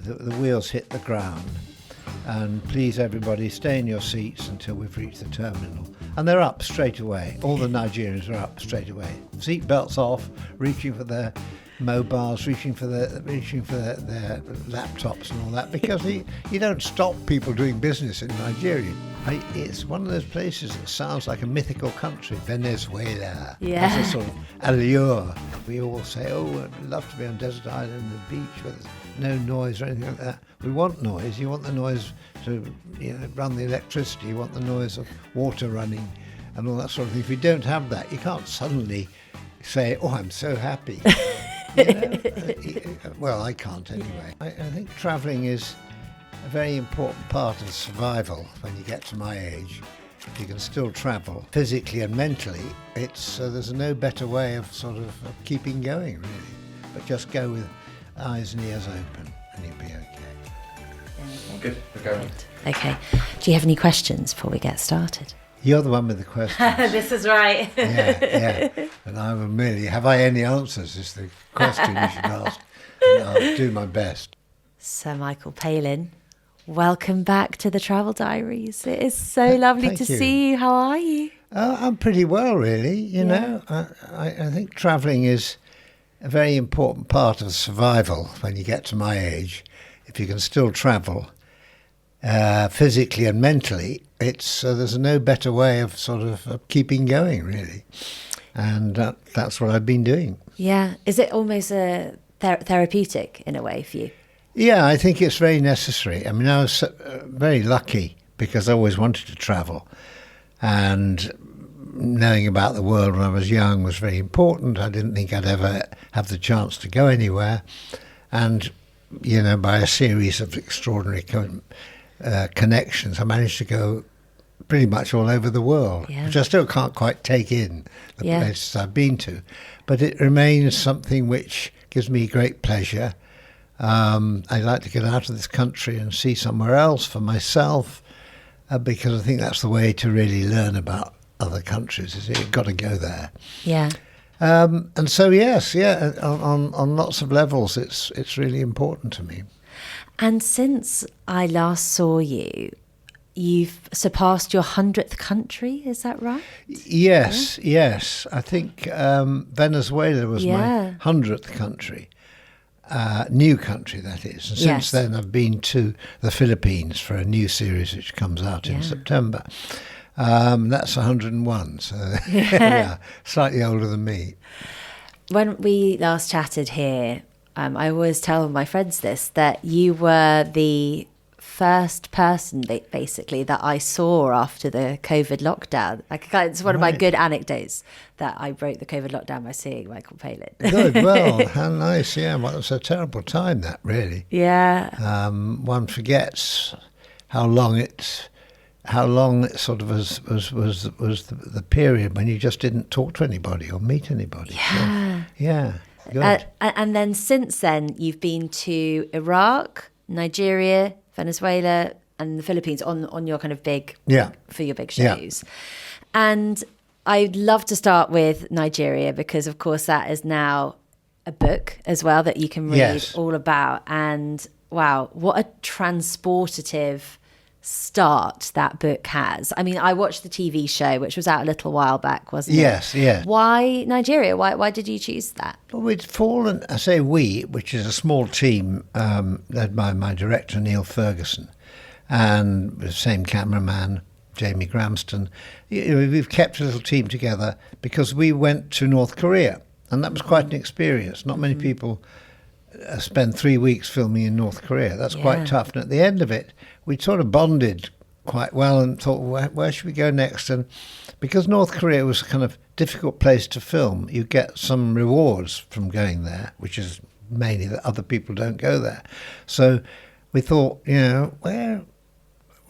the wheels hit the ground. And please, everybody, stay in your seats until we've reached the terminal. And they're up straight away. All the Nigerians are up straight away. Seat belts off, reaching for their mobiles, reaching for their laptops and all that, because you don't stop people doing business in Nigeria. It's one of those places that sounds like a mythical country, Venezuela. Yeah. Has a sort of allure. We all say, I'd love to be on a desert island on the beach where there's no noise or anything like that. We want noise. You want the noise to run the electricity. You want the noise of water running and all that sort of thing. If you don't have that, you can't suddenly say, I'm so happy. Well, I can't anyway. I think travelling is a very important part of survival when you get to my age. If you can still travel physically and mentally, there's no better way of sort of keeping going, really. But just go with eyes and ears open and you'll be okay. Good, we're going. Okay. Do you have any questions before we get started? You're the one with the questions. This is right. Yeah. And I will merely, have I any answers is the question you should ask. And I'll do my best. Sir Michael Palin, welcome back to the Travel Diaries. It is so lovely Thank to you. see you. How are you? I'm pretty well, really. You know, I think travelling is a very important part of survival when you get to my age. If you can still travel physically and mentally, there's no better way of sort of keeping going, really. And that's what I've been doing. Yeah. Is it almost therapeutic in a way for you? Yeah, I think it's very necessary. I mean, I was very lucky because I always wanted to travel. And knowing about the world when I was young was very important. I didn't think I'd ever have the chance to go anywhere. And, by a series of extraordinary connections, I managed to go pretty much all over the world, which I still can't quite take in the places I've been to. But it remains something which gives me great pleasure. I'd like to get out of this country and see somewhere else for myself, because I think that's the way to really learn about other countries, is you've got to go there. Yeah. And so, yes, on lots of levels, it's really important to me. And since I last saw you, you've surpassed your 100th country, is that right? Yes. I think Venezuela was my 100th country. New country, that is. And since then, I've been to the Philippines for a new series which comes out in September. That's 101, so slightly older than me. When we last chatted here, I always tell my friends this, that you were the first person, basically, that I saw after the COVID lockdown. It's one of my good anecdotes that I broke the COVID lockdown by seeing Michael Palin. Good, well, how nice, yeah. Well, it was a terrible time, that, really. Yeah. One forgets how long it sort of was the period when you just didn't talk to anybody or meet anybody. Yeah. So, yeah. Good. And then since then, you've been to Iraq, Nigeria, Venezuela, and the Philippines on your kind of for your big shows. Yeah. And I'd love to start with Nigeria because, of course, that is now a book as well that you can read all about. And wow, what a transportative start that book has. I mean, I watched the TV show, which was out a little while back, wasn't it? Yes. Why Nigeria? Why did you choose that? Well, we'd fallen, I say we, which is a small team led by my director, Neil Ferguson, and the same cameraman, Jamie Gramston. We've kept a little team together because we went to North Korea, and that was quite an experience. Not many people spend 3 weeks filming in North Korea. That's quite tough. And at the end of it, we sort of bonded quite well and thought, where should we go next? And because North Korea was a kind of difficult place to film, you get some rewards from going there, which is mainly that other people don't go there. So we thought, where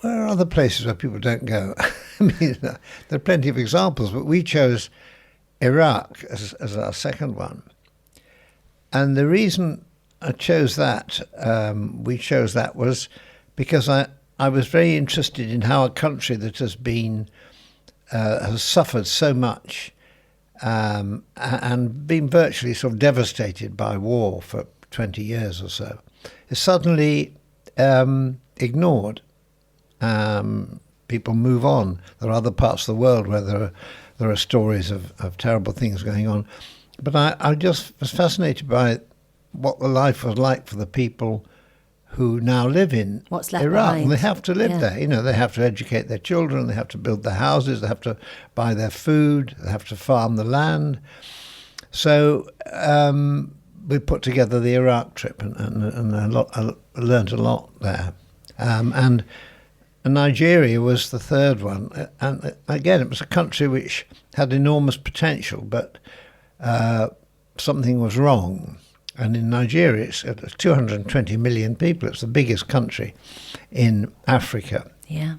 are other places where people don't go? I mean, there are plenty of examples, but we chose Iraq as our second one. And the reason we chose that was because I was very interested in how a country that has suffered so much and been virtually sort of devastated by war for 20 years or so, is suddenly ignored. People move on. There are other parts of the world where there are stories of terrible things going on. But I just was fascinated by what the life was like for the people who now live in What's left Iraq. behind. And they have to live there. You know, they have to educate their children, they have to build their houses, they have to buy their food, they have to farm the land. So we put together the Iraq trip, and I learned a lot there. And Nigeria was the third one. And again, it was a country which had enormous potential, but something was wrong. And in Nigeria, it's 220 million people. It's the biggest country in Africa. Yeah.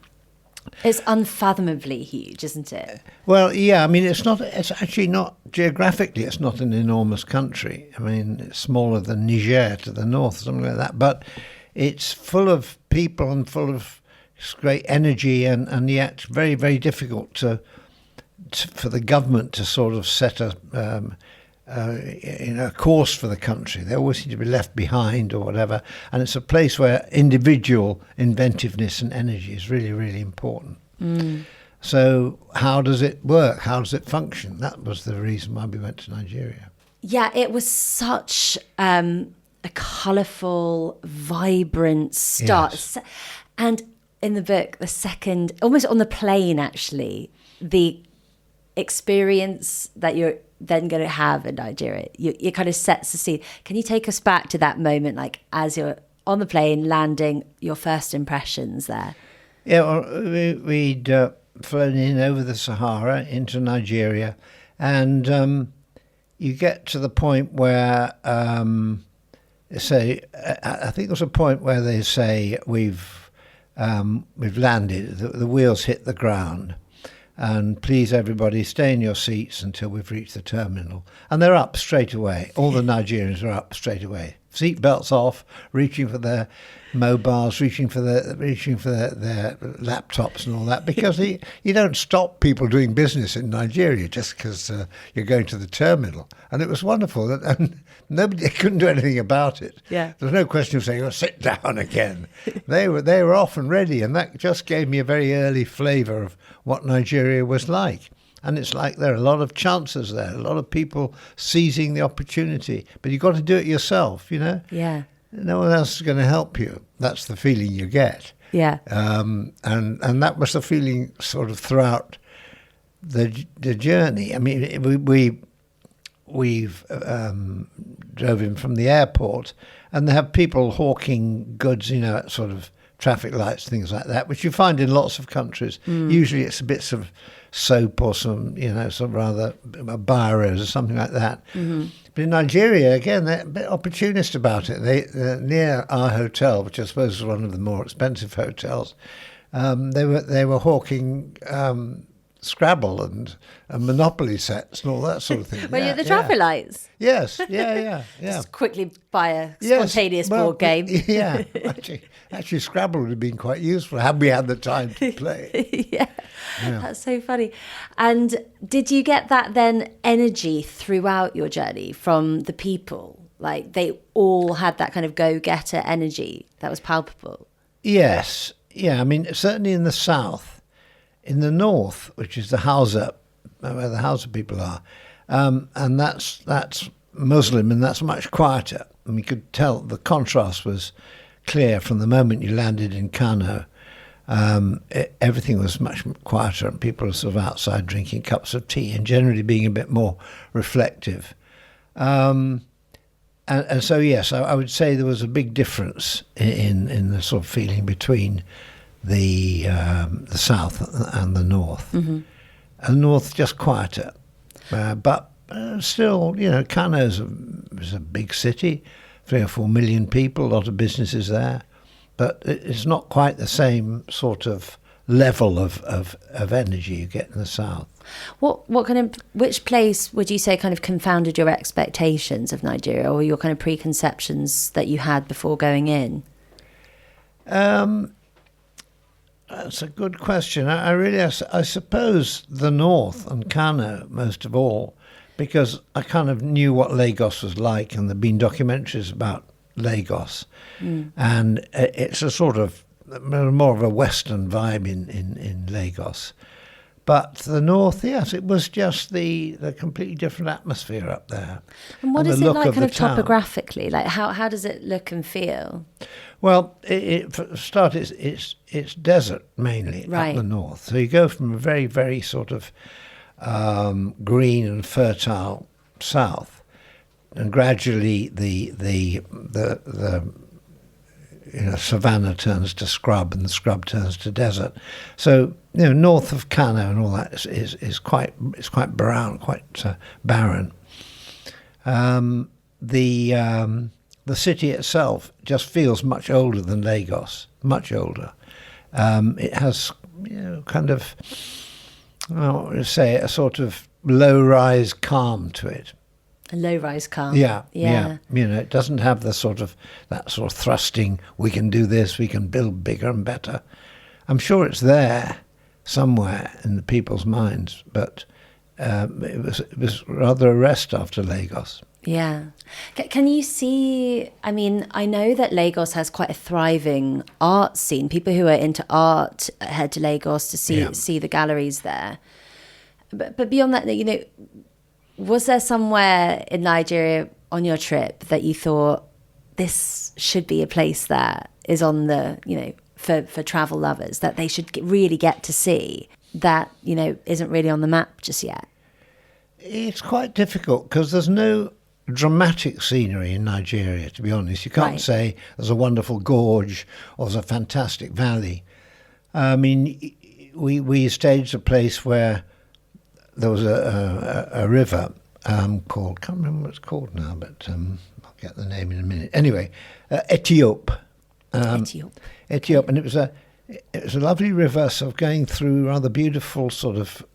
It's unfathomably huge, isn't it? Well, yeah, I mean, it's actually not, geographically, it's not an enormous country. I mean, it's smaller than Niger to the north, something like that. But it's full of people and full of great energy, and yet very, very difficult for the government to sort of set a course for the country. They always seem to be left behind or whatever. And it's a place where individual inventiveness and energy is really, really important. So how does it work? How does it function? That was the reason why we went to Nigeria. Yeah, it was such a colourful, vibrant start. Yes. And in the book, the second, almost on the plane actually, the experience that you're then going to have in Nigeria, it kind of sets the scene. Can you take us back to that moment, like as you're on the plane landing, your first impressions there? Yeah, well, we'd flown in over the Sahara into Nigeria, and you get to the point where I think there's a point where they say we've landed, the wheels hit the ground. And please, everybody, stay in your seats until we've reached the terminal. And they're up straight away. All the Nigerians are up straight away. Seat belts off, reaching for their mobiles, reaching for their laptops and all that. Because you don't stop people doing business in Nigeria just because you're going to the terminal. And it was wonderful. And they couldn't do anything about it. Yeah. There was no question of saying, "Oh, sit down again." They were off and ready, and that just gave me a very early flavour of what Nigeria was like. And it's like there are a lot of chances there, a lot of people seizing the opportunity, but you've got to do it yourself, you know? Yeah. No one else is going to help you. That's the feeling you get. Yeah. And that was the feeling sort of throughout the journey. I mean, we've drove in from the airport, and they have people hawking goods, you know, at sort of traffic lights, things like that, which you find in lots of countries. Usually it's bits of soap or some rather biros or something like that. But in Nigeria, again, they're a bit opportunist about it. Near our hotel, which I suppose is one of the more expensive hotels, they were hawking Scrabble and Monopoly sets and all that sort of thing. Well, you're the traffic lights. Yes, yeah. Just quickly buy a spontaneous board game. Yeah, actually, Scrabble would have been quite useful had we had the time to play. Yeah, that's so funny. And did you get that then energy throughout your journey from the people? Like they all had that kind of go-getter energy that was palpable? Yes, yeah. I mean, certainly in the south. In the north, which is the Hausa, where the Hausa people are, and that's Muslim, and that's much quieter. And we could tell the contrast was clear from the moment you landed in Kano. Everything was much quieter, and people were sort of outside drinking cups of tea and generally being a bit more reflective. And so, yes, I would say there was a big difference in the sort of feeling between the south and the north. And the north just quieter, but still, you know, Kano is a big city, 3 or 4 million people, a lot of businesses there, but it's not quite the same sort of level of energy you get in the south. Which place would you say kind of confounded your expectations of Nigeria, or your kind of preconceptions that you had before going in? That's a good question. I suppose the north and Kano most of all, because I kind of knew what Lagos was like, and there'd been documentaries about Lagos, and it's a sort of more of a Western vibe in Lagos. But the north, yes, it was just the completely different atmosphere up there. And what is it like kind of town. topographically? Like how does it look and feel? Well, for a start, it's desert mainly up the north. So you go from a very, very sort of green and fertile south, and gradually the savanna turns to scrub, and the scrub turns to desert. So north of Kano and all that is quite brown, quite barren. The city itself just feels much older than Lagos, much older. It has kind of, what would I say, a sort of low-rise calm to it. A low-rise calm. Yeah. It doesn't have that sort of thrusting, we can do this, we can build bigger and better. I'm sure it's there somewhere in the people's minds, but it was rather a rest after Lagos. Yeah. Can you see, I mean, I know that Lagos has quite a thriving art scene. People who are into art head to Lagos to see the galleries there. But beyond that, was there somewhere in Nigeria on your trip that you thought this should be a place that is on the, for travel lovers, that they should really get to see that, isn't really on the map just yet? It's quite difficult because there's no dramatic scenery in Nigeria, to be honest. You can't say there's a wonderful gorge or there's a fantastic valley. I mean, we staged a place where there was a river called, can't remember what it's called now, but I'll get the name in a minute. Anyway, Ethiop. Ethiop, and it was a lovely river, sort of going through rather beautiful, sort of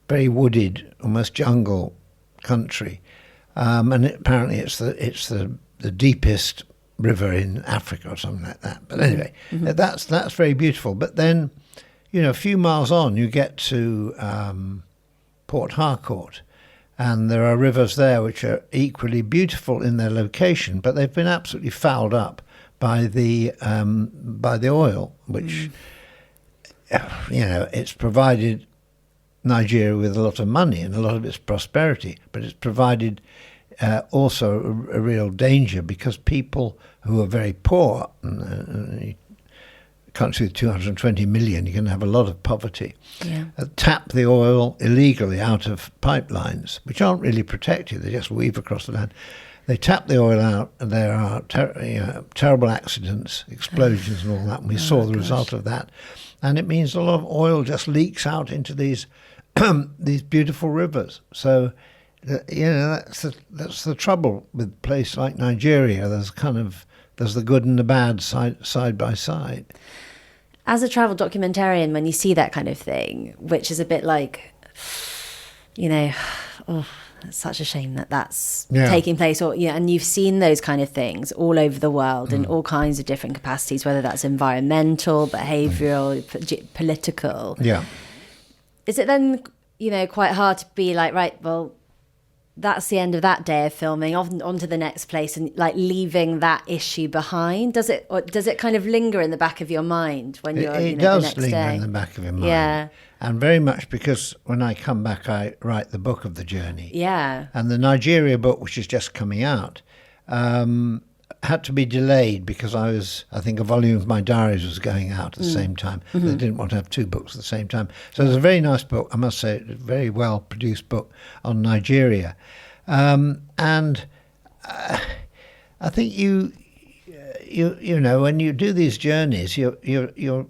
very wooded, almost jungle country. And apparently it's the deepest river in Africa or something like that. But anyway, that's very beautiful. But then, a few miles on, you get to Port Harcourt, and there are rivers there which are equally beautiful in their location, but they've been absolutely fouled up by the oil, which it's provided Nigeria with a lot of money and a lot of its prosperity, but it's provided also a real danger because people who are very poor, a country with 220 million, you can have a lot of poverty, tap the oil illegally out of pipelines, which aren't really protected, they just weave across the land. They tap the oil out, and there are terrible accidents, explosions and all that, and we saw the result of that. And it means a lot of oil just leaks out into these these beautiful rivers. So, that's the trouble with a place like Nigeria. There's the good and the bad side by side. As a travel documentarian, when you see that kind of thing, which is a bit like, it's such a shame that that's taking place, and you've seen those kind of things all over the world in all kinds of different capacities, whether that's environmental, behavioural, political. Yeah. Is it then, quite hard to be like, right, well, that's the end of that day of filming, on to the next place, and like leaving that issue behind? Does it kind of linger in the back of your mind when you're, it the does next linger day? in the back of your mind. Yeah. And very much because when I come back, I write the book of the journey. Yeah. And the Nigeria book, which is just coming out, had to be delayed because I think a volume of my diaries was going out at the same time. They didn't want to have two books at the same time. So there's a very nice book, I must say, a very well produced book on Nigeria. And I think you when you do these journeys, you're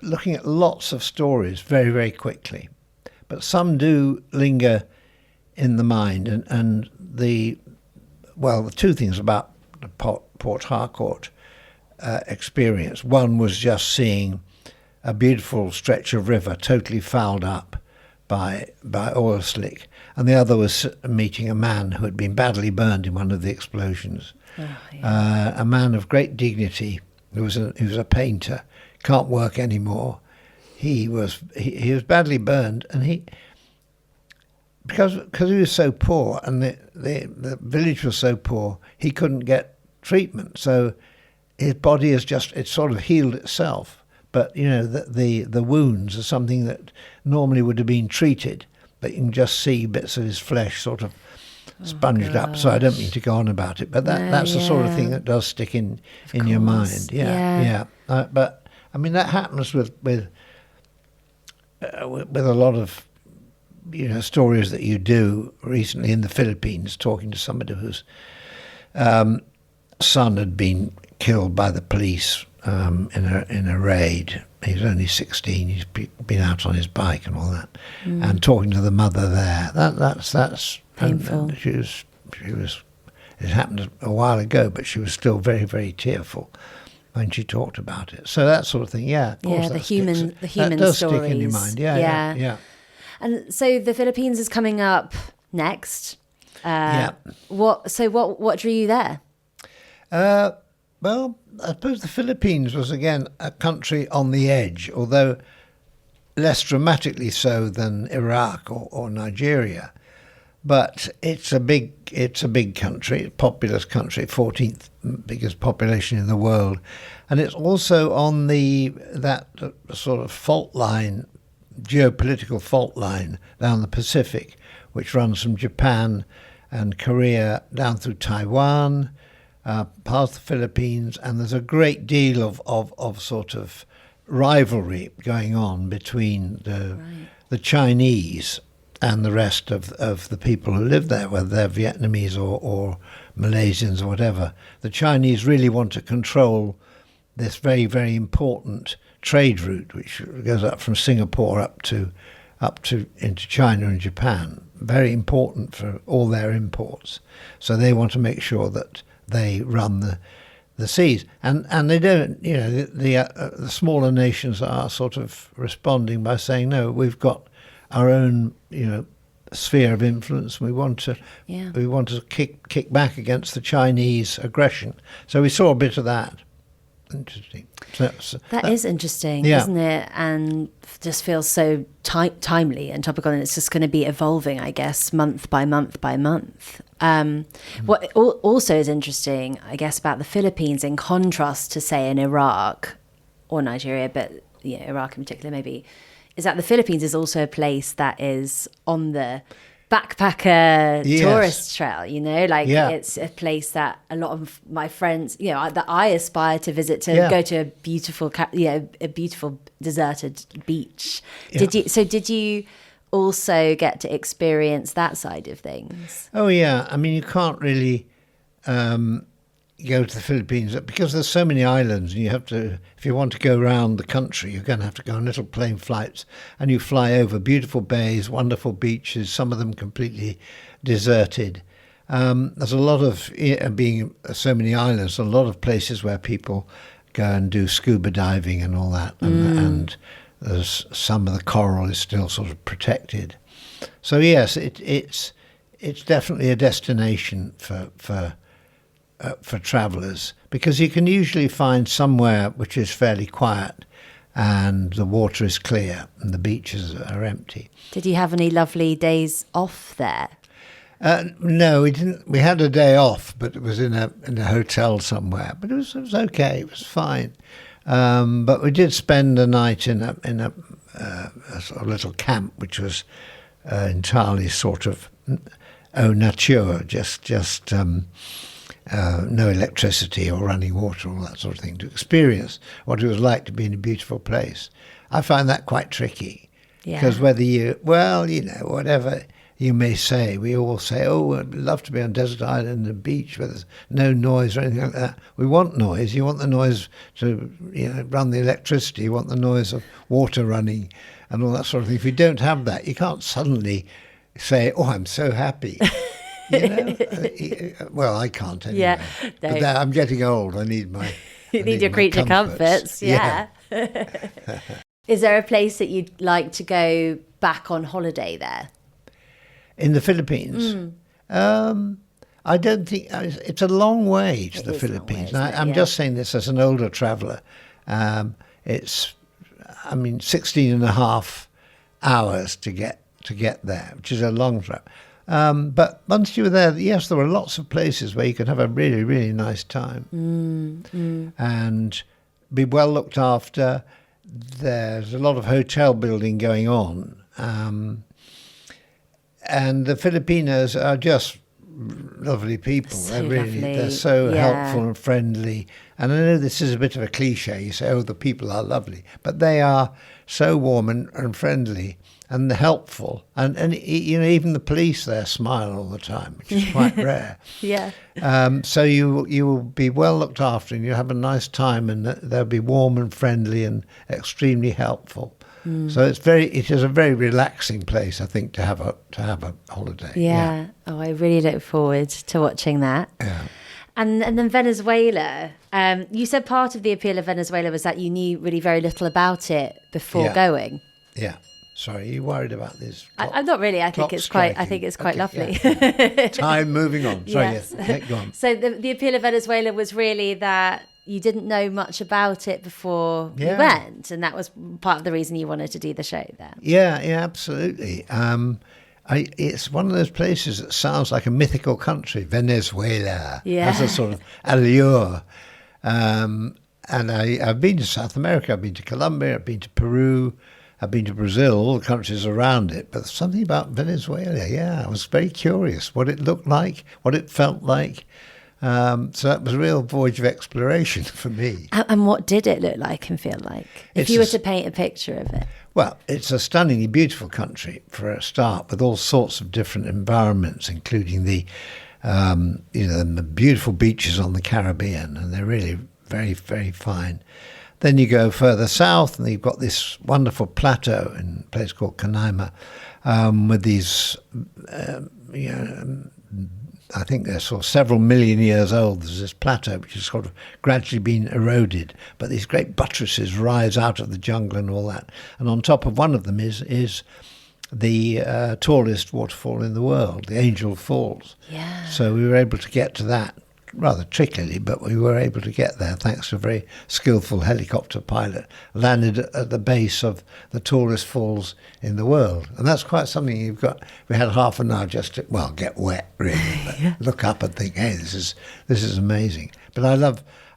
looking at lots of stories very, very quickly, but some do linger in the mind. And the two things about the Port Harcourt experience. One was just seeing a beautiful stretch of river totally fouled up by oil slick, and the other was meeting a man who had been badly burned in one of the explosions. A man of great dignity who was a painter, can't work anymore. He was badly burned, and because he was so poor and the village was so poor, he couldn't get treatment. So his body it's sort of healed itself. But, the wounds are something that normally would have been treated, but you can just see bits of his flesh sort of sponged up. So I don't mean to go on about it, but that's the sort of thing that does stick in your mind. Yeah. But I mean, that happens with a lot of stories that you do. Recently in the Philippines, talking to somebody whose son had been killed by the police in a raid. He was only 16. He's been out on his bike and all that, and talking to the mother there. That's painful. And she was. It happened a while ago, but she was still very, very tearful when she talked about it. So that sort of thing. Yeah, of course. The human that does stories. Stick in your mind. Yeah. And so the Philippines is coming up next. What drew you there? Well, I suppose the Philippines was, again, a country on the edge, although less dramatically so than Iraq or Nigeria. But it's a big country, a populous country, 14th biggest population in the world. And it's also on that sort of fault line, geopolitical fault line down the Pacific, which runs from Japan and Korea down through Taiwan, past the Philippines, and there's a great deal of sort of rivalry going on between the Chinese and the rest of the people who live there, whether they're Vietnamese or Malaysians or whatever. The Chinese really want to control this very, very important trade route, which goes up from Singapore up to into China and Japan. Very important for all their imports. So they want to make sure that they run the seas, and they don't. The smaller nations are sort of responding by saying, no, we've got our own sphere of influence. We want to kick back against the Chinese aggression. So we saw a bit of that. Interesting. That is interesting, isn't it? And just feels so timely and topical, and it's just going to be evolving, I guess, month by month by month. What also is interesting, I guess, about the Philippines, in contrast to, say, in Iraq or Nigeria, but Iraq in particular maybe, is that the Philippines is also a place that is on the backpacker tourist trail, it's a place that a lot of my friends, that I aspire to visit, to go to a beautiful, a beautiful deserted beach. Yeah. Did you also get to experience that side of things? Oh yeah, I mean, you can't really go to the Philippines because there's so many islands, and you have to, if you want to go around the country, you're going to have to go on little plane flights, and you fly over beautiful bays, wonderful beaches, some of them completely deserted. There's a lot of, being so many islands, a lot of places where people go and do scuba diving and all that, and there's some of the coral is still sort of protected. So yes, it's definitely a destination for travellers, because you can usually find somewhere which is fairly quiet and the water is clear and the beaches are empty. Did you have any lovely days off there? No, we didn't. We had a day off, but it was in a hotel somewhere. But it was okay. It was fine. But we did spend a night in a sort of little camp, which was entirely sort of au nature, just no electricity or running water, all that sort of thing, to experience what it was like to be in a beautiful place. I find that quite tricky, because whether whatever you may say, we all say, oh, I'd love to be on a desert island and a beach where there's no noise or anything like that. We want noise. You want the noise to run the electricity. You want the noise of water running and all that sort of thing. If you don't have that, you can't suddenly say, oh, I'm so happy. Well, I can't anyway. Yeah, no. But I'm getting old. I need my. You need your creature comforts. Yeah. Is there a place that you'd like to go back on holiday there? In the Philippines? I don't think it's a long way to the Philippines. I'm just saying this as an older traveller. It's 16 and a half hours to get there, which is a long trip. But once you were there, yes, there were lots of places where you could have a really, really nice time and be well looked after. There's a lot of hotel building going on. And the Filipinos are just lovely people. They're so helpful and friendly. And I know this is a bit of a cliche. You say, oh, the people are lovely. But they are so warm and friendly and helpful. And even the police there smile all the time, which is quite rare. Yeah. So you will be well looked after and you'll have a nice time, and they'll be warm and friendly and extremely helpful. So it is a very relaxing place, I think, to have a holiday. Yeah. Oh, I really look forward to watching that. Yeah. And then Venezuela. You said part of the appeal of Venezuela was that you knew really very little about it before going. Yeah. Sorry, are you worried about this? I'm not really. I think it's quite lovely. Yeah. Time moving on. Sorry, yes. Go on. So the appeal of Venezuela was really that you didn't know much about it before you went, and that was part of the reason you wanted to do the show there. Yeah, absolutely. It's one of those places that sounds like a mythical country, Venezuela. Yeah. Has a sort of allure. And I've been to South America, I've been to Colombia, I've been to Peru, I've been to Brazil, all the countries around it. But something about Venezuela, I was very curious what it looked like, what it felt like. So that was a real voyage of exploration for me. And what did it look like and feel like? If you were to paint a picture of it. Well, it's a stunningly beautiful country for a start, with all sorts of different environments, including the beautiful beaches on the Caribbean, and they're really very, very fine. Then you go further south, and you've got this wonderful plateau in a place called Canaima, with these, I think they're sort of several million years old. There's this plateau which has sort of gradually been eroded, but these great buttresses rise out of the jungle and all that. And on top of one of them is the tallest waterfall in the world, the Angel Falls. Yeah. So we were able to get to that rather trickily, but we were able to get there thanks to a very skillful helicopter pilot. Landed at the base of the tallest falls in the world, and that's quite something you've got. We had half an hour just to get wet, really, but look up and think, hey, this is amazing. But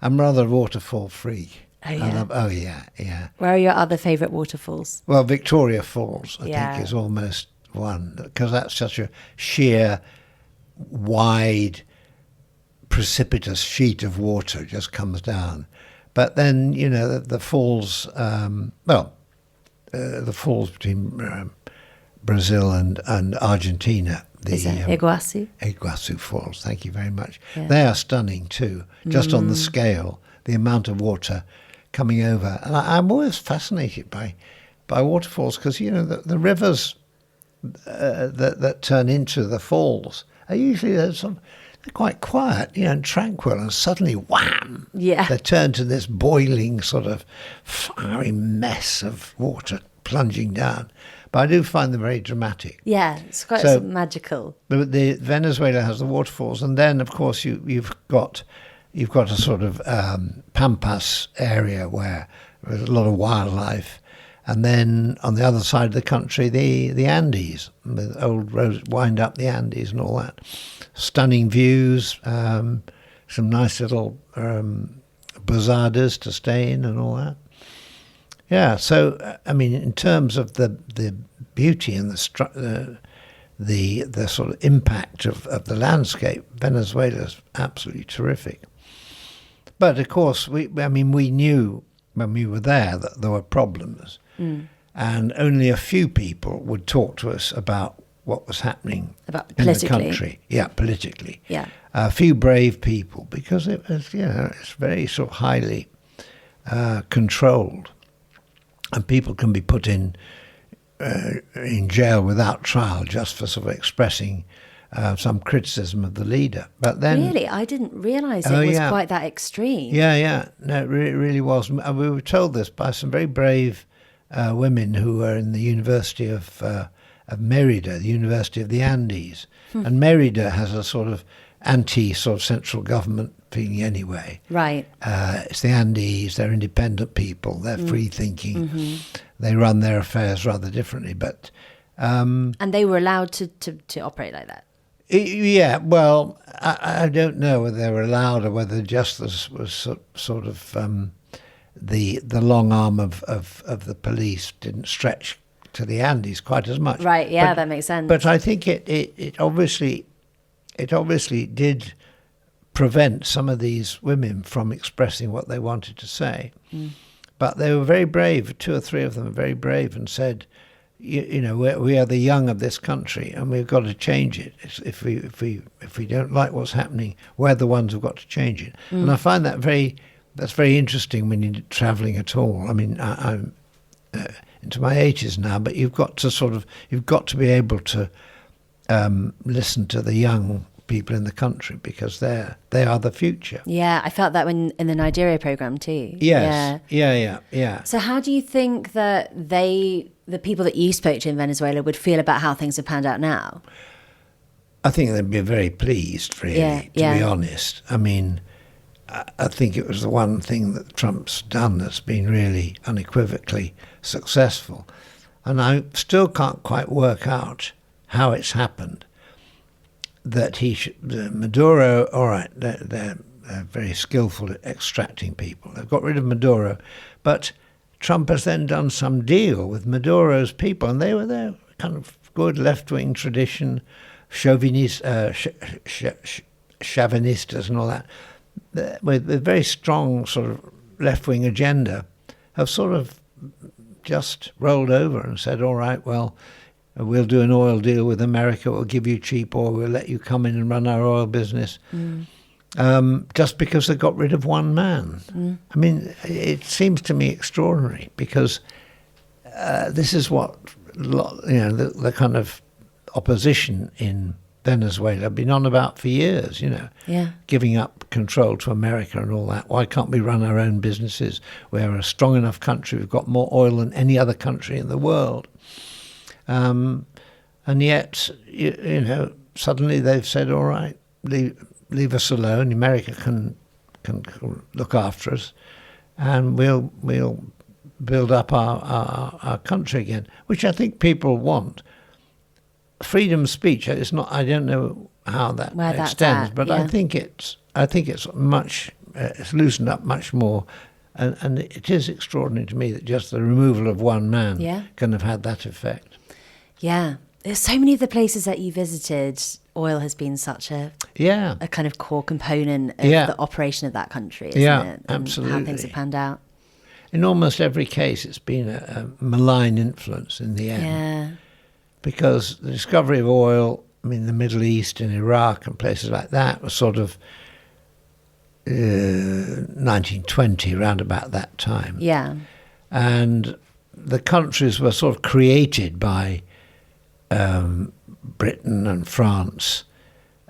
I'm rather a waterfall freak. Oh yeah. Yeah. Where are your other favourite waterfalls? Well, Victoria Falls, I think, is almost one, because that's such a sheer, wide, precipitous sheet of water just comes down. But then, the falls, the falls between Brazil and Argentina. Is it Iguazu? Iguazu Falls, thank you very much. Yeah. They are stunning too, just on the scale, the amount of water coming over. And I'm always fascinated by waterfalls, because, the rivers that turn into the falls are usually they're quite quiet, and tranquil, and suddenly, wham! Yeah. They turn to this boiling sort of fiery mess of water plunging down. But I do find them very dramatic. Yeah, it's quite sort of magical. The Venezuela has the waterfalls, and then, of course, you've got a sort of pampas area where there's a lot of wildlife. And then on the other side of the country, the Andes, the old roads wind up the Andes and all that. Stunning views, some nice little posadas to stay in and all that. Yeah, so, in terms of the beauty and the sort of impact of the landscape, Venezuela's absolutely terrific. But, of course, we knew when we were there that there were problems. And only a few people would talk to us about what was happening in the country. Yeah, politically. Yeah. A few brave people, because it was, it's very sort of highly controlled. And people can be put in jail without trial just for sort of expressing some criticism of the leader. But then, really, I didn't realise it was quite that extreme. Yeah. No, it really was. And we were told this by some very brave women who were in the University of Mérida, the University of the Andes. And Mérida has a sort of anti-sort of central government feeling anyway. Right. It's the Andes, they're independent people, they're free-thinking. They run their affairs rather differently. But And they were allowed to operate like that? Yeah, well, I don't know whether they were allowed or whether justice was sort of the long arm of the police didn't stretch to the Andes quite as much. Right, yeah, that makes sense. But I think it obviously did prevent some of these women from expressing what they wanted to say. But they were very brave. 2 or 3 of them were very brave and said, you know, we are the young of this country, and we've got to change it. If we don't like what's happening, we're the ones who've got to change it. And I find that's very interesting when you're travelling at all. I mean, I'm into my 80s now, but you've got to be able to listen to the young people in the country, because they are the future. Yeah, I felt that in the Nigeria program too. Yes. Yeah. So how do you think that the people that you spoke to in Venezuela would feel about how things have panned out now? I think they'd be very pleased, really, to be honest. I mean, I think it was the one thing that Trump's done that's been really unequivocally successful. And I still can't quite work out how it's happened that Maduro, all right, they're very skillful at extracting people. They've got rid of Maduro, but Trump has then done some deal with Maduro's people, and they were there, kind of good left-wing tradition, chauvinistas and all that, with a very strong sort of left-wing agenda, have sort of just rolled over and said, all right, well, we'll do an oil deal with America, we'll give you cheap oil, we'll let you come in and run our oil business, just because they got rid of one man. I mean, it seems to me extraordinary, because this is what, the kind of opposition in Venezuela have been on about for years, giving up control to America and all that. Why can't we run our own businesses? We're a strong enough country, we've got more oil than any other country in the world. And yet, suddenly they've said, all right, leave us alone. America can look after us, and we'll build up our country again, which I think people want. Freedom of speech, it's not. I don't know how that extends, but I think it's much. It's loosened up much more. And it is extraordinary to me that just the removal of one man can have had that effect. Yeah. There's so many of the places that you visited, oil has been such a kind of core component of the operation of that country, isn't it? And absolutely. How things have panned out. In almost every case, it's been a malign influence in the end. Yeah. Because the discovery of oil, I mean, the Middle East and Iraq and places like that was sort of 1920, around about that time. Yeah. And the countries were sort of created by Britain and France.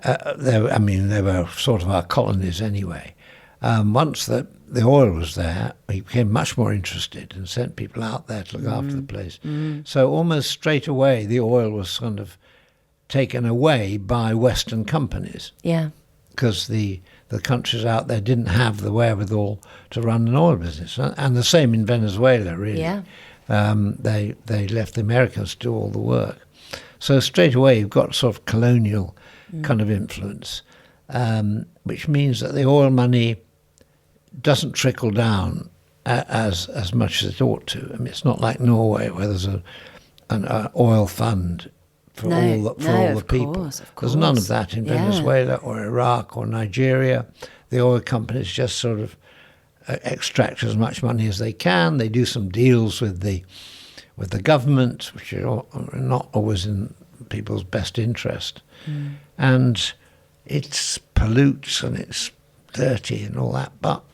They were sort of our colonies anyway. Once the oil was there, he became much more interested and sent people out there to look after the place. So almost straight away, the oil was kind of taken away by Western companies. Yeah. Because the countries out there didn't have the wherewithal to run an oil business. And the same in Venezuela, really. Yeah. They left the Americans to do all the work. So straight away you've got sort of colonial kind of influence, which means that the oil money doesn't trickle down as much as it ought to. I mean, it's not like Norway where there's an oil fund for all the people. Course. There's none of that in Venezuela or Iraq or Nigeria. The oil companies just sort of extract as much money as they can. They do some deals with the government, which are not always in people's best interest. And it pollutes and it's dirty and all that, but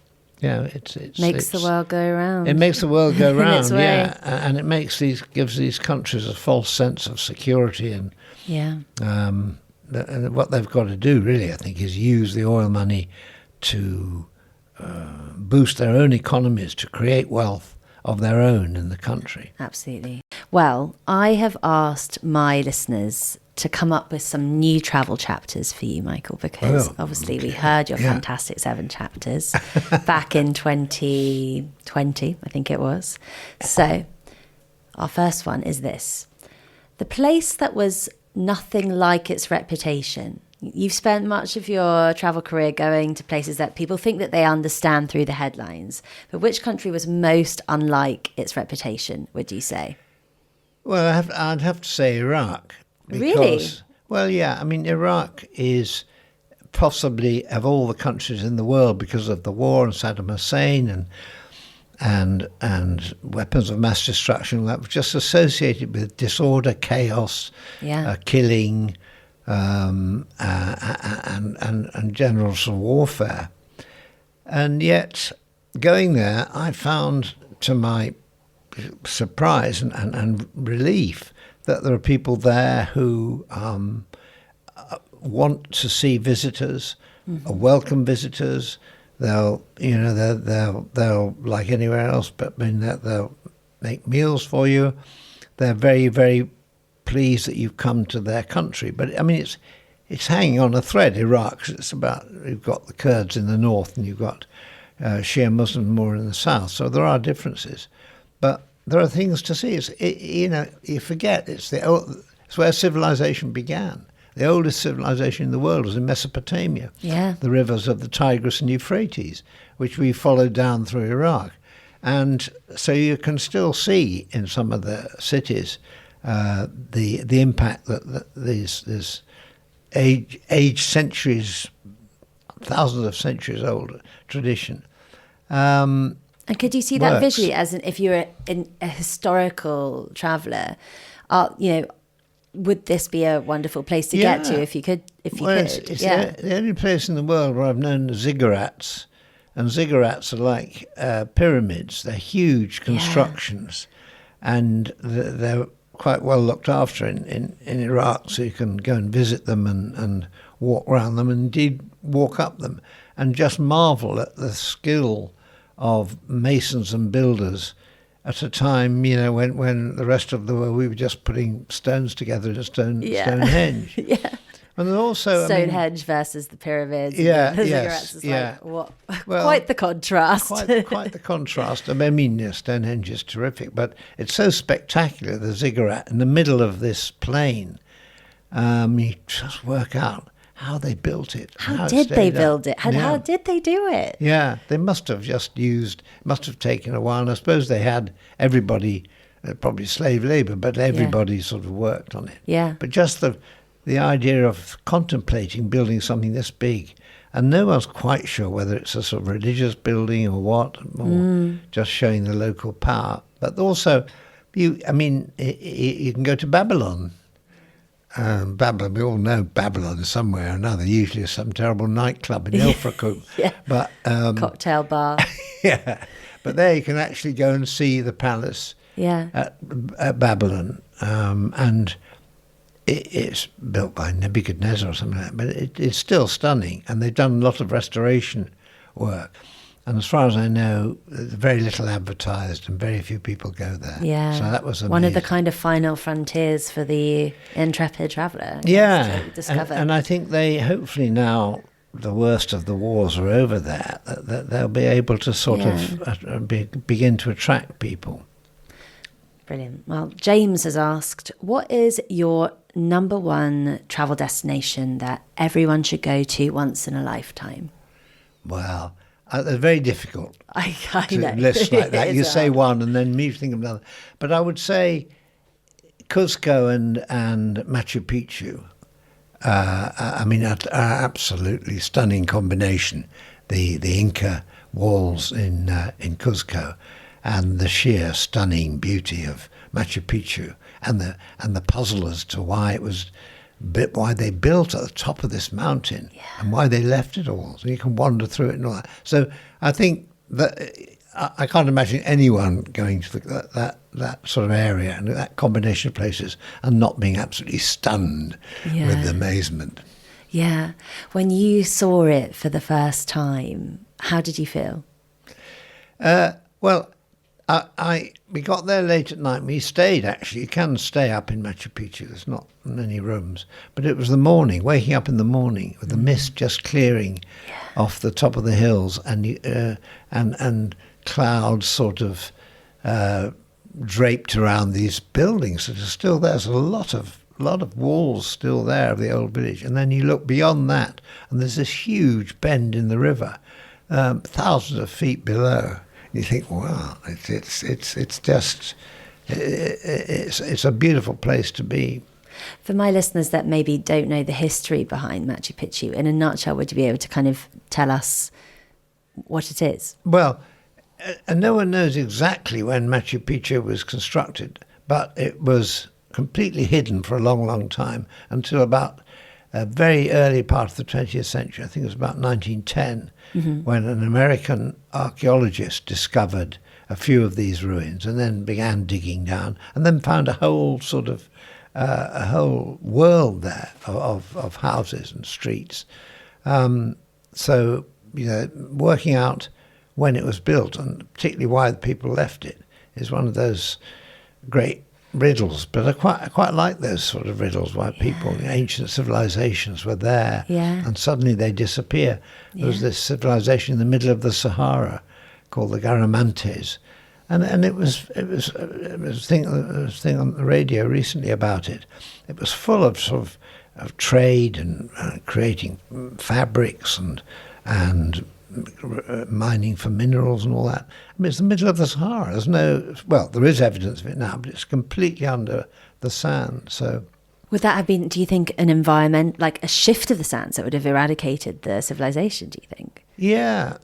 it makes the world go around. It makes the world go round, and it gives these countries a false sense of security, and and what they've got to do, really, I think, is use the oil money to boost their own economies, to create wealth of their own in the country. Absolutely. Well, I have asked my listeners to come up with some new travel chapters for you, Michael, because obviously we heard your fantastic 7 chapters back in 2020, I think it was. So our first one is this. The place that was nothing like its reputation. You've spent much of your travel career going to places that people think that they understand through the headlines. But which country was most unlike its reputation, would you say? Well, I'd have to say Iraq. Because, really? Well, yeah. I mean, Iraq is possibly, of all the countries in the world, because of the war and Saddam Hussein and weapons of mass destruction, that was just associated with disorder, chaos, killing, and general sort of warfare. And yet, going there, I found, to my surprise and relief, that there are people there who want to see visitors, welcome visitors. They'll like anywhere else, but they'll make meals for you. They're very, very pleased that you've come to their country. But I mean, it's hanging on a thread. Iraq. It's about, you've got the Kurds in the north, and you've got Shia Muslims more in the south. So there are differences, but there are things to see. You forget it's where civilization began. The oldest civilization in the world was in Mesopotamia. Yeah. The rivers of the Tigris and Euphrates, which we followed down through Iraq. And so you can still see in some of the cities the impact that this age centuries, thousands of centuries old tradition. And could you see that visually, as if you're a historical traveller? Would this be a wonderful place to get to if you could? It's the only place in the world where I've known the Ziggurats, and Ziggurats are like pyramids. They're huge constructions, and they're quite well looked after in Iraq, so you can go and visit them and walk around them, and indeed walk up them, and just marvel at the skill of masons and builders at a time, when the rest of the world, we were just putting stones together in a Stonehenge. Yeah. And also Stonehenge versus the pyramids. The Ziggurats is well, quite the contrast. Quite the contrast. I mean, Stonehenge is terrific, but it's so spectacular, the ziggurat in the middle of this plain. You just work out how they built it. How did they build it? How did they do it? Yeah, they must have taken a while. And I suppose they had everybody, probably slave labour, but everybody sort of worked on it. Yeah. But just the idea of contemplating building something this big, and no one's quite sure whether it's a sort of religious building or what, or just showing the local power. But also, you can go to Babylon. Babylon, we all know Babylon somewhere or another, usually some terrible nightclub in Ilfracombe. But cocktail bar. Yeah, but there you can actually go and see the palace at Babylon, and it's built by Nebuchadnezzar or something like that, but it's still stunning, and they've done a lot of restoration work. And as far as I know, very little advertised and very few people go there. Yeah. So that was amazing. One of the kind of final frontiers for the intrepid traveller. Yeah. To discover. And I think they, hopefully now the worst of the wars are over there, that they'll be able to sort of begin to attract people. Brilliant. Well, James has asked, what is your number one travel destination that everyone should go to once in a lifetime? Well, they're very difficult I to know. list like that. You say one and then you think of another. But I would say Cuzco and Machu Picchu, are absolutely stunning combination. The Inca walls in Cuzco and the sheer stunning beauty of Machu Picchu, and the puzzle as to why they built at the top of this mountain and why they left it all. So you can wander through it and all that. So I think that I can't imagine anyone going to that sort of area and that combination of places and not being absolutely stunned with amazement. Yeah. When you saw it for the first time, how did you feel? Well, we got there late at night. We stayed, actually. You can stay up in Machu Picchu. There's not many rooms. But it was the morning, waking up in the morning with the mist just clearing off the top of the hills and clouds sort of draped around these buildings that are still there. There's a lot of walls still there of the old village. And then you look beyond that, and there's this huge bend in the river, thousands of feet below. You think, wow, it's a beautiful place to be. For my listeners that maybe don't know the history behind Machu Picchu, in a nutshell, would you be able to kind of tell us what it is? Well, and no one knows exactly when Machu Picchu was constructed, but it was completely hidden for a long, long time until about a very early part of the 20th century. I think it was about 1910, when an American archaeologist discovered a few of these ruins and then began digging down and then found a whole sort of a whole world there of houses and streets. So, working out when it was built and particularly why the people left it is one of those great riddles. But I quite like those sort of riddles, why people, ancient civilizations were there and suddenly they disappear. There was this civilization in the middle of the Sahara called the Garamantes. And it was a thing on the radio recently about it. It was full of sort of trade and creating fabrics and mining for minerals and all that. I mean, it's the middle of the Sahara. There is evidence of it now, but it's completely under the sand. So, would that have been, do you think, an environment, like a shift of the sands that would have eradicated the civilization, do you think? Yeah.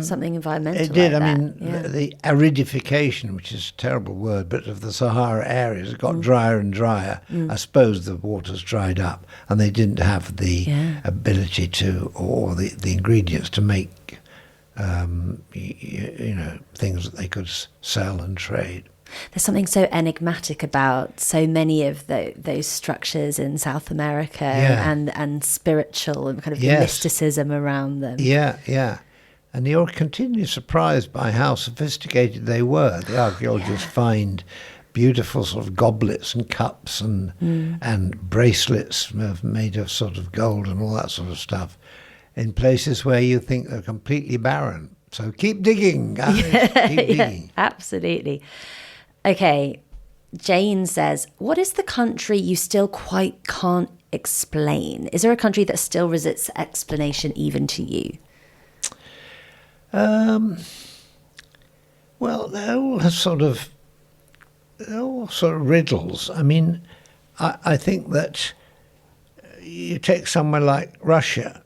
Something environmental. It did. Like I that. mean, the aridification, which is a terrible word, but of the Sahara areas, it got drier and drier. I suppose the waters dried up and they didn't have the ability to, or the ingredients to make, things that they could sell and trade. There's something so enigmatic about so many of those structures in South America and spiritual and kind of the mysticism around them. Yeah. And you're continually surprised by how sophisticated they were. The archaeologists find beautiful sort of goblets and cups and bracelets made of sort of gold and all that sort of stuff in places where you think they're completely barren. So keep digging, guys. Keep digging. Absolutely. Okay, Jane says, what is the country you still quite can't explain? Is there a country that still resists explanation even to you? Well, they're all sort of riddles. I mean, I think that you take somewhere like Russia,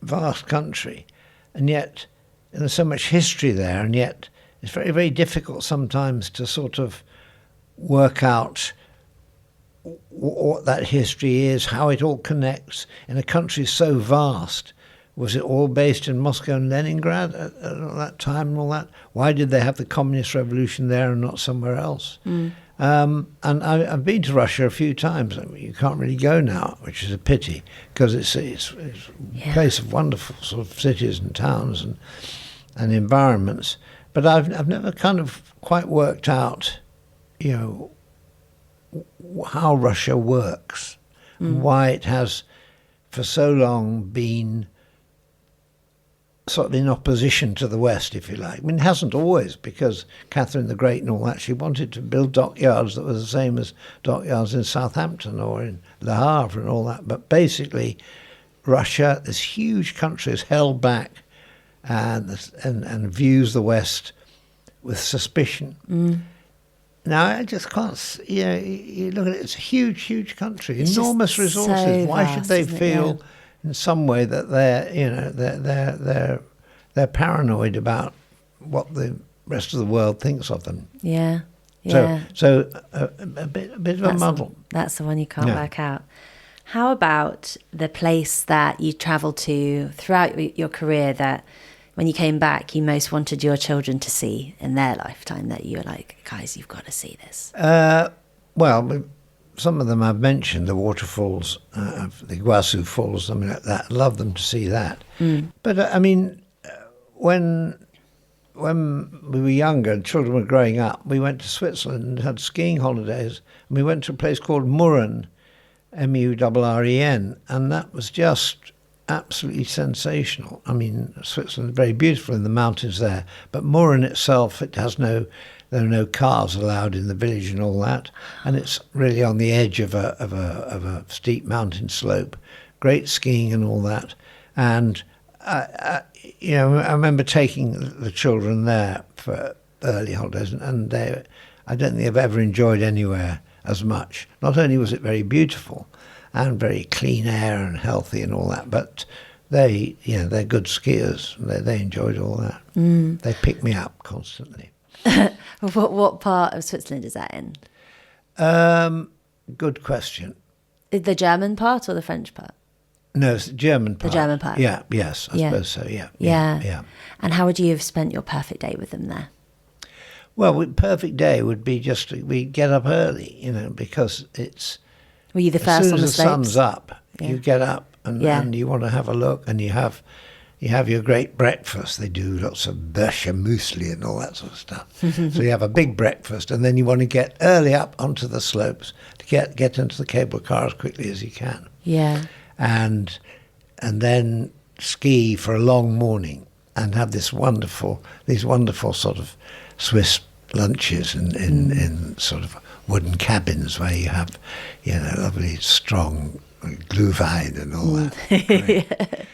vast country, and yet there's so much history there, and yet it's very, very difficult sometimes to sort of work out what that history is, how it all connects in a country so vast. Was it all based in Moscow and Leningrad at that time and all that? Why did they have the communist revolution there and not somewhere else? And I've been to Russia a few times. I mean, you can't really go now, which is a pity, because it's a place of wonderful sort of cities and towns and environments. But I've never kind of quite worked out, how Russia works, and why it has for so long been sort of in opposition to the West, if you like. I mean, it hasn't always, because Catherine the Great and all that, she wanted to build dockyards that were the same as dockyards in Southampton or in Le Havre and all that. But basically, Russia, this huge country, is held back and views the West with suspicion. Now, I just can't, you look at it, it's a huge, huge country, it's enormous resources. So Why vast, should they isn't it? feel in some way that they're paranoid about what the rest of the world thinks of them? Yeah. So a bit of a muddle. That's the one you can't work out. How about the place that you travelled to throughout your career that when you came back, you most wanted your children to see in their lifetime, that you were like, guys, you've got to see this? Well, some of them I've mentioned, the waterfalls, the Iguazu Falls, I mean, I'd love them to see that. But, I mean, when we were younger and children were growing up, we went to Switzerland and had skiing holidays, and we went to a place called Mürren, Murren, and that was just absolutely sensational. I mean, Switzerland is very beautiful in the mountains there, but Mürren itself, it has no there are no cars allowed in the village and all that, and it's really on the edge of a steep mountain slope. Great skiing and all that, and I remember taking the children there for early holidays, and I don't think they've ever enjoyed anywhere as much. Not only was it very beautiful and very clean air and healthy and all that, but they're good skiers. They enjoyed all that. They pick me up constantly. What part of Switzerland is that in? Good question. The German part or the French part? No, it's the German part. The German part. Yeah, yes, I suppose so, Yeah. And how would you have spent your perfect day with them there? Well, perfect day would be we get up early, because it's... Were you the first on the slopes? As soon as the sun's up, you get up and you want to have a look, and you have your great breakfast. They do lots of beche muesli and all that sort of stuff. So you have a big breakfast, and then you want to get early up onto the slopes to get into the cable car as quickly as you can. Yeah. And then ski for a long morning and have these wonderful sort of Swiss lunches in sort of wooden cabins where you have, lovely strong Glühwein and all that.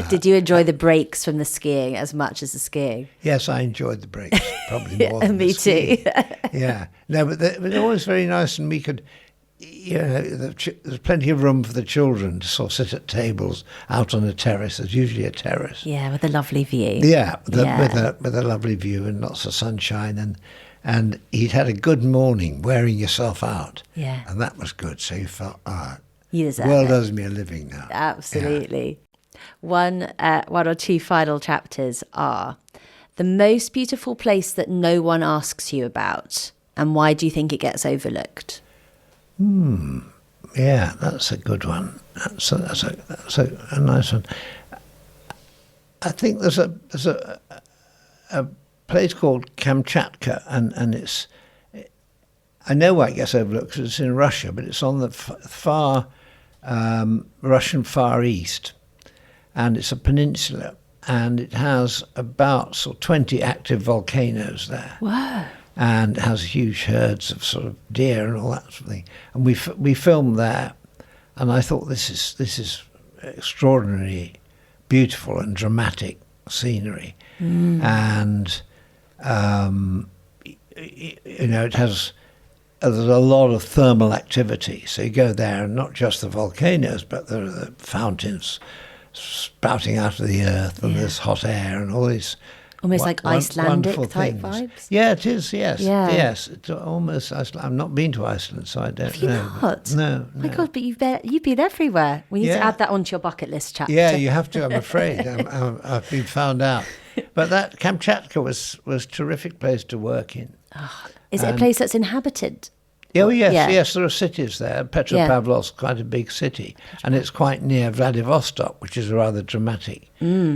Did you enjoy the breaks from the skiing as much as the skiing? Yes, I enjoyed the breaks probably more than me the skiing. too. Yeah, no, but they're always very nice, and we could. There's plenty of room for the children to sort of sit at tables out on a terrace. There's usually a terrace. Yeah, with a lovely view. Yeah, with a lovely view and lots of sunshine, and he'd had a good morning wearing yourself out. Yeah, and that was good. So you felt, you deserve world it. owes me a living now. Absolutely. Yeah. One or two final chapters are the most beautiful place that no one asks you about, and why do you think it gets overlooked? Yeah, that's a good one. That's a nice one. I think there's a place called Kamchatka, and it's. I know why it gets overlooked because it's in Russia, but it's on the far Russian Far East, and it's a peninsula, and it has about 20 active volcanoes there. Wow. And it has huge herds of sort of deer and all that sort of thing. And we filmed there, and I thought this is extraordinarily beautiful and dramatic scenery, and it has. There's a lot of thermal activity. So you go there, and not just the volcanoes, but there are the fountains spouting out of the earth, and there's hot air, and all these. Almost like Icelandic type things. Vibes? Yeah, it is, yes. Yeah. Yes, it's almost Iceland. I've not been to Iceland, so I don't know. Have you not? No. My God, but you've been everywhere. We need to add that onto your bucket list chapter. Yeah, you have to, I'm afraid. I've been found out. But that Kamchatka was a terrific place to work in. Oh, is it a place that's inhabited? Oh, yes, there are cities there. Petropavlovsk, quite a big city. And it's quite near Vladivostok, which is a rather dramatic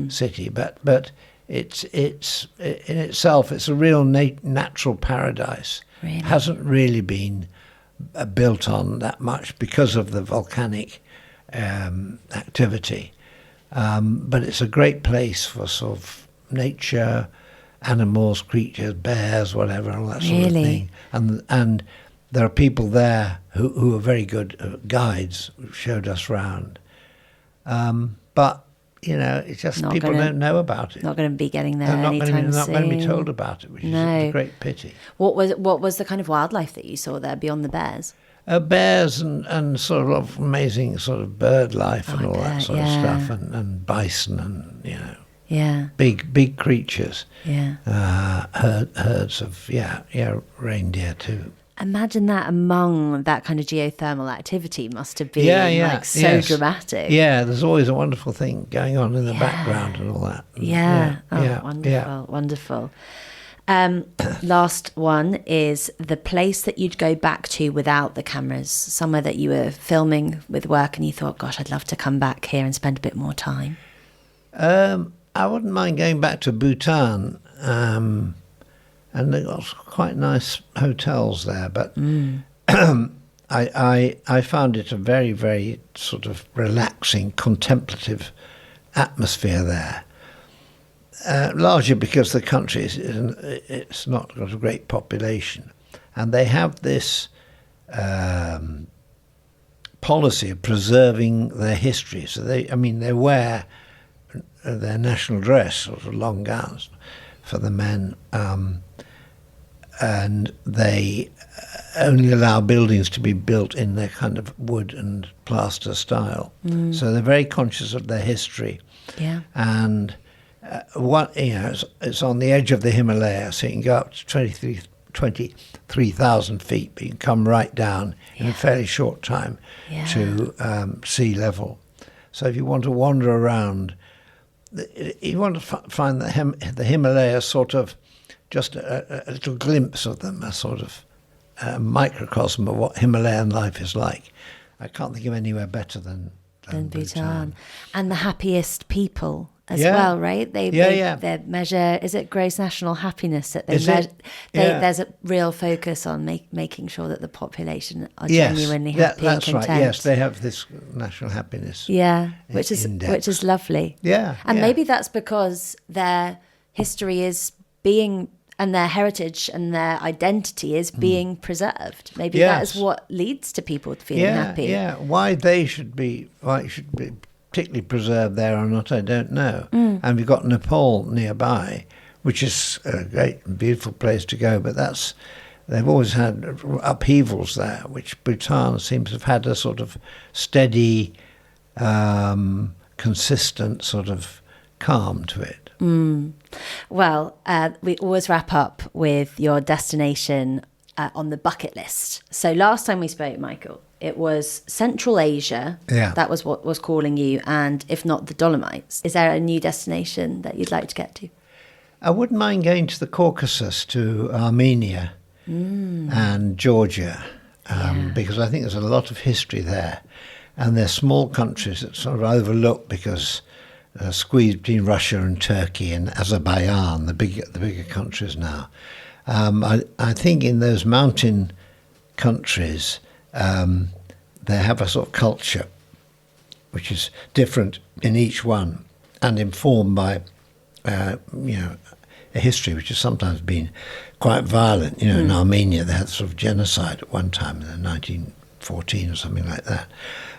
city. But it's in itself, it's a real natural paradise. Really? It hasn't really been built on that much because of the volcanic activity. But it's a great place for sort of nature, animals, creatures, bears, whatever, all that sort of thing. And there are people there who are very good guides who showed us round. But it's just people don't know about it. Not going to be getting there anytime soon. Not going to be told about it, which is a great pity. What was the kind of wildlife that you saw there beyond the bears? Bears and sort of amazing sort of bird life and all that sort of stuff, and bison and big creatures. Yeah. Herds of reindeer too. Imagine that among that kind of geothermal activity must have been so dramatic. Yeah, there's always a wonderful thing going on in the background and all that. Wonderful. Last one is the place that you'd go back to without the cameras, somewhere that you were filming with work and you thought, gosh, I'd love to come back here and spend a bit more time. I wouldn't mind going back to Bhutan. And they've got quite nice hotels there, but I found it a very, very sort of relaxing, contemplative atmosphere there. largely because the country it's not got a great population, and they have this policy of preserving their history. So they wear their national dress, sort of long gowns for the men, and they only allow buildings to be built in their kind of wood and plaster style. So they're very conscious of their history. Yeah. And it's on the edge of the Himalaya, so you can go up to 23,000 feet, but you can come right down in a fairly short time to sea level. So if you want to wander around, you want to find the Himalaya sort of just a little glimpse of them, a sort of microcosm of what Himalayan life is like. I can't think of anywhere better than Bhutan. And the happiest people as well, right? They measure, is it gross national happiness that they measure? There's a real focus on making sure that the population are genuinely happy and content. Right. Yes, they have this national happiness. Yeah, which is lovely. Yeah. And maybe that's because their history is being, and their heritage and their identity is being preserved. Maybe that is what leads to people feeling happy. Yeah, why it should be particularly preserved there or not, I don't know. And we've got Nepal nearby, which is a great and beautiful place to go, but they've always had upheavals there, which Bhutan seems to have had a sort of steady, consistent sort of calm to it. Well, we always wrap up with your destination on the bucket list. So last time we spoke, Michael, it was Central Asia. Yeah. That was what was calling you, and if not the Dolomites. Is there a new destination that you'd like to get to? I wouldn't mind going to the Caucasus, to Armenia and Georgia, because I think there's a lot of history there. And they're small countries that sort of overlooked because squeezed between Russia and Turkey and Azerbaijan, the bigger countries now. I think in those mountain countries, they have a sort of culture which is different in each one and informed by, a history which has sometimes been quite violent. In Armenia they had sort of genocide at one time in 1914 or something like that.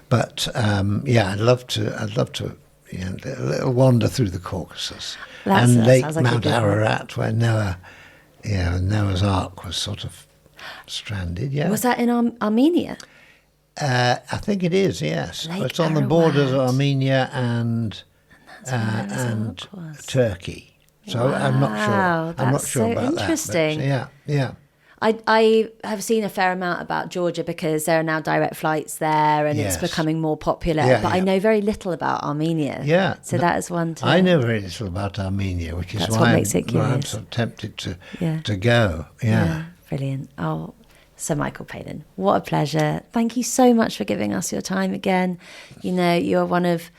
But I'd love to. A little wander through the Caucasus and Lake Mount Ararat, where Noah's Ark was sort of stranded. Yeah, was that in Armenia? I think it is. Yes, it's on the borders of Armenia and Turkey. So I'm not sure. I'm not sure about interesting. That. But yeah. I have seen a fair amount about Georgia because there are now direct flights there and it's becoming more popular. But I know very little about Armenia. Yeah. So that is one to... I know very little about Armenia, which is why I'm sort of tempted to go. Yeah. Brilliant. Oh, Sir Michael Palin, what a pleasure. Thank you so much for giving us your time again. You're one of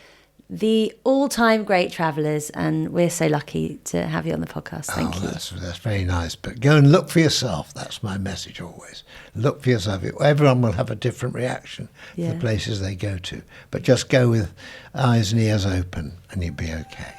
the all-time great travellers, and we're so lucky to have you on the podcast. Thank you. That's very nice. But go and look for yourself. That's my message always. Look for yourself. Everyone will have a different reaction to the places they go to. But just go with eyes and ears open and you'll be okay.